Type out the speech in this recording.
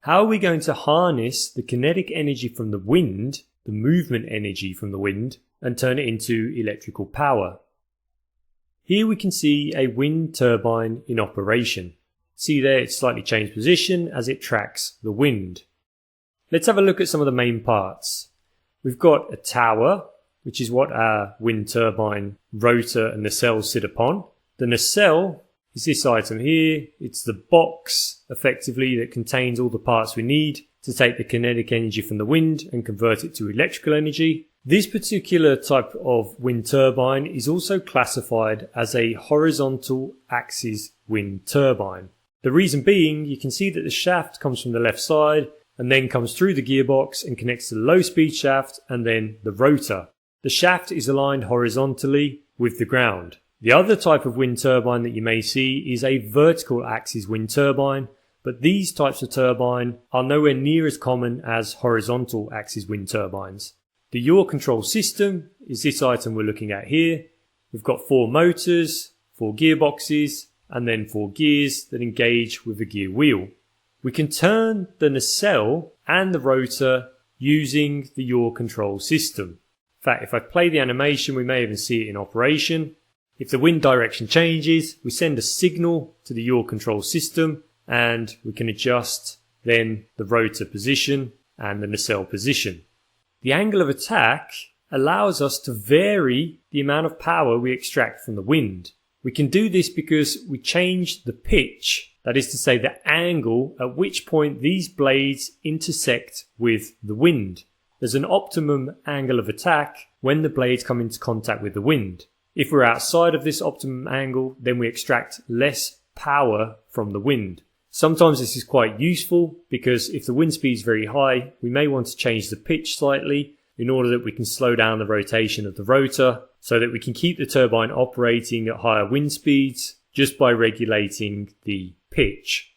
How are we going to harness the kinetic energy from the wind, the movement energy from the wind, and turn it into electrical power? Here we can see a wind turbine in operation. See there, it's slightly changed position as it tracks the wind. Let's have a look at some of the main parts. We've got a tower, which is what our wind turbine rotor and nacelle sit upon. The nacelle is this item here. It's the box, effectively, that contains all the parts we need to take the kinetic energy from the wind and convert it to electrical energy. This particular type of wind turbine is also classified as a horizontal axis wind turbine. The reason being, you can see that the shaft comes from the left side and then comes through the gearbox and connects to the low speed shaft and then the rotor. The shaft is aligned horizontally with the ground. The other type of wind turbine that you may see is a vertical axis wind turbine, but these types of turbine are nowhere near as common as horizontal axis wind turbines. The yaw control system is this item we're looking at here. We've got 4 motors, 4 gearboxes, and then 4 gears that engage with the gear wheel. We can turn the nacelle and the rotor using the yaw control system. In fact, if I play the animation, we may even see it in operation. If the wind direction changes, we send a signal to the yaw control system and we can adjust then the rotor position and the nacelle position. The angle of attack allows us to vary the amount of power we extract from the wind. We can do this because we change the pitch, that is to say the angle at which point these blades intersect with the wind. There's an optimum angle of attack when the blades come into contact with the wind. If we're outside of this optimum angle, then we extract less power from the wind. Sometimes this is quite useful because if the wind speed is very high, we may want to change the pitch slightly in order that we can slow down the rotation of the rotor so that we can keep the turbine operating at higher wind speeds just by regulating the pitch.